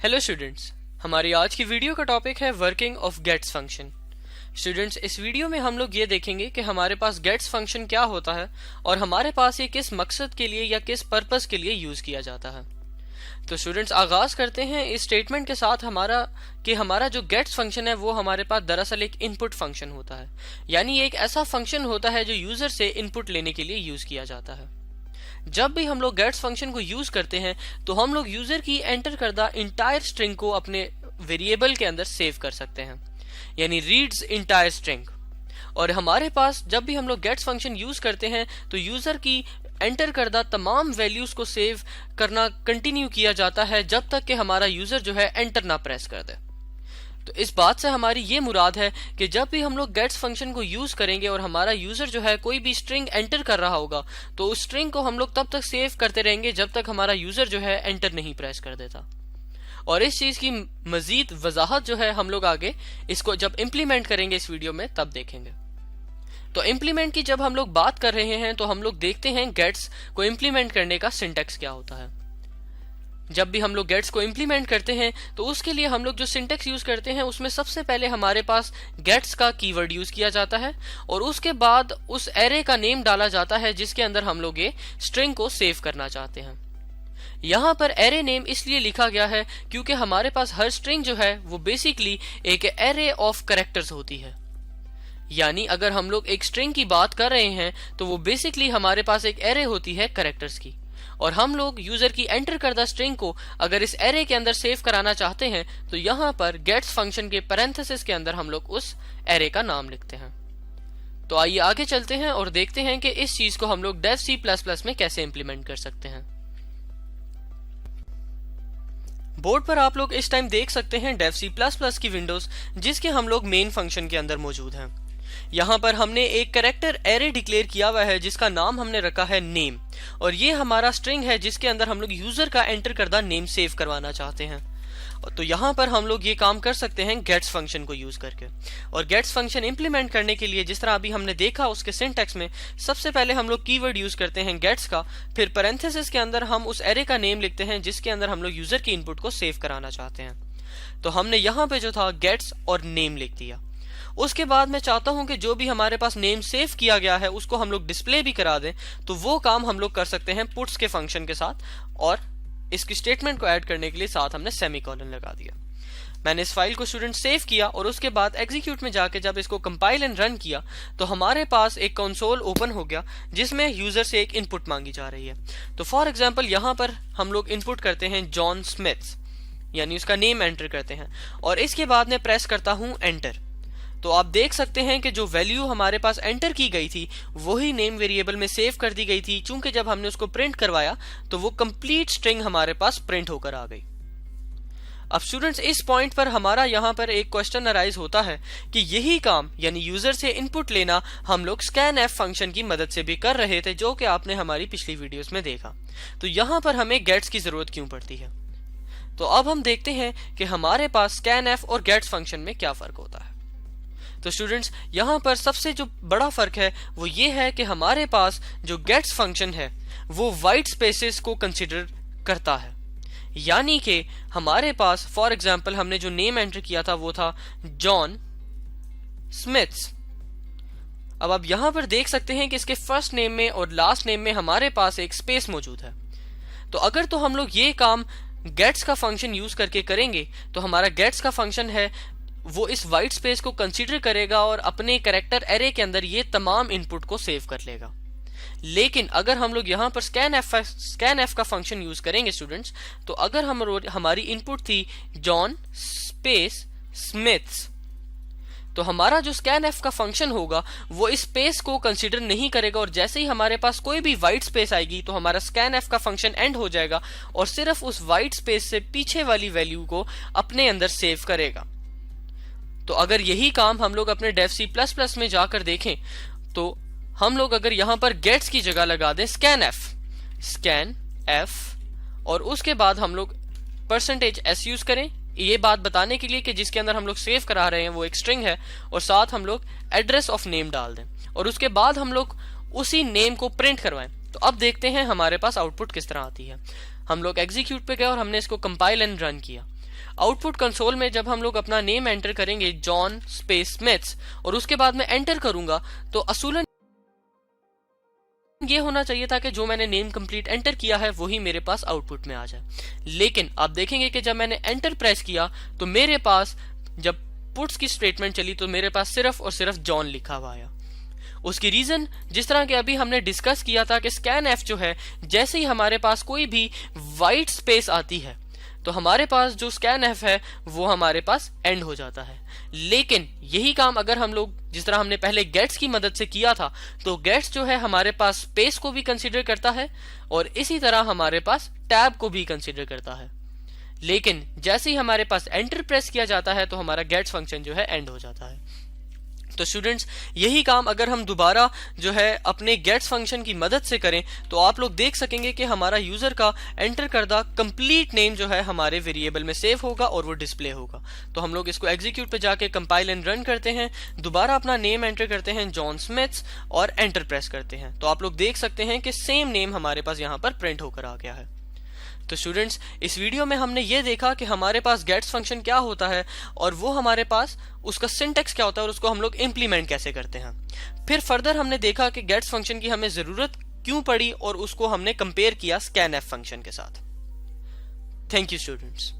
Hello students, हमारी आज की वीडियो का टॉपिक है working of gates function. Students, इस वीडियो में हम लोग ये देखेंगे कि हमारे पास गेट्स फंक्शन क्या होता है और हमारे पास ये किस मकसद के लिए या किस पर्पस के लिए यूज किया जाता है। तो स्टूडेंट्स, आगाज करते हैं इस स्टेटमेंट के साथ हमारा जो गेट्स फंक्शन है वो हमारे पास दरअसल एक इनपुट फंक्शन होता है, यानी ये एक ऐसा फंक्शन होता है जो यूजर से इनपुट लेने के लिए यूज किया जाता है। जब भी हम लोग गेट्स फंक्शन को यूज करते हैं तो हम लोग यूजर की एंटर करदा इंटायर स्ट्रिंग को अपने वेरिएबल के अंदर सेव कर सकते हैं, यानी रीड्स इंटायर स्ट्रिंग। और हमारे पास जब भी हम लोग गेट्स फंक्शन यूज करते हैं तो यूजर की एंटर करदा तमाम वैल्यूज को सेव करना कंटिन्यू किया जाता है जब तक कि हमारा यूजर जो है एंटर ना प्रेस कर दे। तो इस बात से हमारी ये मुराद है कि जब भी हम लोग गेट्स फंक्शन को यूज करेंगे और हमारा यूजर जो है कोई भी स्ट्रिंग एंटर कर रहा होगा तो उस स्ट्रिंग को हम लोग तब तक सेव करते रहेंगे जब तक हमारा यूजर जो है एंटर नहीं प्रेस कर देता। और इस चीज की मजीद वजाहत जो है हम लोग आगे इसको जब इम्प्लीमेंट करेंगे इस वीडियो में तब देखेंगे। तो इम्प्लीमेंट की जब हम लोग बात कर रहे हैं तो हम लोग देखते हैं गेट्स को इम्प्लीमेंट करने का सिंटेक्स क्या होता है। जब भी हम लोग गेट्स को इम्प्लीमेंट करते हैं तो उसके लिए हम लोग जो सिंटेक्स यूज करते हैं उसमें सबसे पहले हमारे पास गेट्स का कीवर्ड यूज किया जाता है और उसके बाद उस एरे का नेम डाला जाता है जिसके अंदर हम लोग ये स्ट्रिंग को सेव करना चाहते हैं। यहाँ पर एरे नेम इसलिए लिखा गया है क्योंकि हमारे पास हर स्ट्रिंग जो है वो बेसिकली एक एरे ऑफ कैरेक्टर्स होती है, यानी अगर हम लोग एक स्ट्रिंग की बात कर रहे हैं तो वो बेसिकली हमारे पास एक एरे होती है कैरेक्टर्स की, और हम लोग यूजर की एंटर करदा स्ट्रिंग को अगर इस एरे के अंदर सेव कराना चाहते हैं तो यहाँ पर गेट्स फंक्शन के पैरेंथेसिस के अंदर हम लोग उस एरे का नाम लिखते हैं। तो आइए आगे चलते हैं और देखते हैं कि इस चीज को हम लोग डेव C++ में कैसे इंप्लीमेंट कर सकते हैं। बोर्ड पर आप लोग इस टाइम देख सकते हैं डेव C++ की विंडोज जिसके हम लोग मेन फंक्शन के अंदर मौजूद हैं। यहाँ पर हमने एक कैरेक्टर एरे डिक्लेयर किया हुआ है जिसका नाम हमने रखा है नेम, और ये हमारा स्ट्रिंग है जिसके अंदर हम लोग यूजर का एंटर करदा नेम सेव करवाना चाहते हैं। तो यहाँ पर हम लोग ये काम कर सकते हैं गेट्स फंक्शन को यूज करके। और गेट्स फंक्शन इंप्लीमेंट करने के लिए जिस तरह अभी हमने देखा उसके सिंटैक्स में सबसे पहले हम लोग कीवर्ड यूज करते हैं गेट्स का, फिर पैरेंथेसिस के अंदर हम उस एरे का नेम लिखते हैं जिसके अंदर हम लोग यूजर की इनपुट को सेव कराना चाहते हैं। तो हमने यहाँ पे जो था गेट्स और नेम लिख दिया। उसके बाद मैं चाहता हूं कि जो भी हमारे पास नेम सेव किया गया है उसको हम लोग डिस्प्ले भी करा दें, तो वो काम हम लोग कर सकते हैं पुट्स के फंक्शन के साथ, और इसकी स्टेटमेंट को ऐड करने के लिए साथ हमने सेमीकोलन लगा दिया। मैंने इस फाइल को स्टूडेंट सेव किया और उसके बाद एग्जीक्यूट में जाके जब इसको कंपाइल एंड रन किया तो हमारे पास एक कंसोल ओपन हो गया जिसमें यूजर से एक इनपुट मांगी जा रही है। तो फॉर एग्जाम्पल यहाँ पर हम लोग इनपुट करते हैं जॉन स्मिथ, यानी उसका नेम एंटर करते हैं, और इसके बाद मैं प्रेस करता हूं एंटर। तो आप देख सकते हैं कि जो वैल्यू हमारे पास एंटर की गई थी वही नेम वेरिएबल में सेव कर दी गई थी। चूंकि जब हमने उसको प्रिंट करवाया तो वो कंप्लीट स्ट्रिंग हमारे पास प्रिंट होकर आ गई। अब स्टूडेंट्स, इस पॉइंट पर हमारा यहाँ पर एक क्वेश्चन अराइज होता है कि यही काम यानी यूजर से इनपुट लेना हम लोग scanf फंक्शन की मदद से भी कर रहे थे, जो कि आपने हमारी पिछली वीडियोस में देखा। तो यहाँ पर हमें गेट्स की जरूरत क्यों पड़ती है? तो अब हम देखते हैं कि हमारे पास scanf और गेट्स फंक्शन में क्या फर्क होता है। तो स्टूडेंट्स, यहाँ पर सबसे जो बड़ा फर्क है वो ये है कि हमारे पास जो गेट्स फंक्शन है वो वाइट स्पेसेस को कंसीडर करता है, यानी कि हमारे पास फॉर एग्जांपल हमने जो नेम एंटर किया था वो था जॉन स्मिथ्स। अब आप यहाँ पर देख सकते हैं कि इसके फर्स्ट नेम में और लास्ट नेम में हमारे पास एक स्पेस मौजूद है। तो अगर तो हम लोग ये काम गेट्स का फंक्शन यूज करके करेंगे तो हमारा गेट्स का फंक्शन है वो इस वाइट स्पेस को कंसीडर करेगा और अपने कैरेक्टर एरे के अंदर ये तमाम इनपुट को सेव कर लेगा। लेकिन अगर हम लोग यहाँ पर scanf का फंक्शन यूज करेंगे स्टूडेंट्स, तो अगर हमारी इनपुट थी जॉन स्पेस स्मिथ्स, तो हमारा जो scanf का फंक्शन होगा वो इस स्पेस को कंसीडर नहीं करेगा, और जैसे ही हमारे पास कोई भी वाइट स्पेस आएगी तो हमारा scanf का फंक्शन एंड हो जाएगा और सिर्फ उस वाइट स्पेस से पीछे वाली वैल्यू को अपने अंदर सेव करेगा। तो अगर यही काम हम लोग अपने डेव C++ में जाकर देखें तो हम लोग अगर यहाँ पर गेट्स की जगह लगा दें scanf और उसके बाद हम लोग %s यूज करें, ये बात बताने के लिए कि जिसके अंदर हम लोग सेव करा रहे हैं वो एक स्ट्रिंग है, और साथ हम लोग एड्रेस ऑफ नेम डाल दें और उसके बाद हम लोग उसी नेम को प्रिंट करवाएं। तो अब देखते हैं हमारे पास आउटपुट किस तरह आती है। हम लोग एग्जीक्यूट पे गए और हमने इसको कंपाइल एंड रन किया। आउटपुट कंसोल में जब हम लोग अपना नेम एंटर करेंगे जॉन स्पेस स्मिथ्स और उसके बाद में एंटर करूंगा तो असूलन ये होना चाहिए था कि जो मैंने नेम कंप्लीट एंटर किया है वही मेरे पास आउटपुट में आ जाए। लेकिन आप देखेंगे कि जब मैंने एंटर प्रेस किया तो मेरे पास जब पुट्स की स्टेटमेंट चली तो मेरे पास सिर्फ और सिर्फ जॉन लिखा हुआ आया। उसकी रीजन जिस तरह के अभी हमने डिस्कस किया था कि स्कैन एफ जो है, जैसे ही हमारे पास कोई भी वाइट स्पेस आती है तो हमारे पास जो स्कैन एफ है वो हमारे पास एंड हो जाता है। लेकिन यही काम अगर हम लोग जिस तरह हमने पहले गेट्स की मदद से किया था तो गेट्स जो है हमारे पास स्पेस को भी कंसीडर करता है और इसी तरह हमारे पास टैब को भी कंसीडर करता है। लेकिन जैसे ही हमारे पास एंटर प्रेस किया जाता है तो हमारा गेट्स फंक्शन जो है एंड हो जाता है। तो स्टूडेंट्स, यही काम अगर हम दोबारा जो है अपने गेट्स फंक्शन की मदद से करें तो आप लोग देख सकेंगे कि हमारा यूजर का एंटर करदा कंप्लीट नेम जो है हमारे वेरिएबल में सेव होगा और वो डिस्प्ले होगा। तो हम लोग इसको एग्जीक्यूट पे जाके कंपाइल एंड रन करते हैं, दोबारा अपना नेम एंटर करते हैं जॉन स्मिथ्स और एंटर प्रेस करते हैं तो आप लोग देख सकते हैं कि सेम नेम हमारे पास यहाँ पर प्रिंट होकर आ गया है। तो स्टूडेंट्स, इस वीडियो में हमने ये देखा कि हमारे पास गेट्स फंक्शन क्या होता है और वो हमारे पास उसका सिंटेक्स क्या होता है और उसको हम लोग इम्प्लीमेंट कैसे करते हैं। फिर फर्दर हमने देखा कि गेट्स फंक्शन की हमें जरूरत क्यों पड़ी और उसको हमने कंपेयर किया स्कैन एफ फंक्शन के साथ। Thank you students.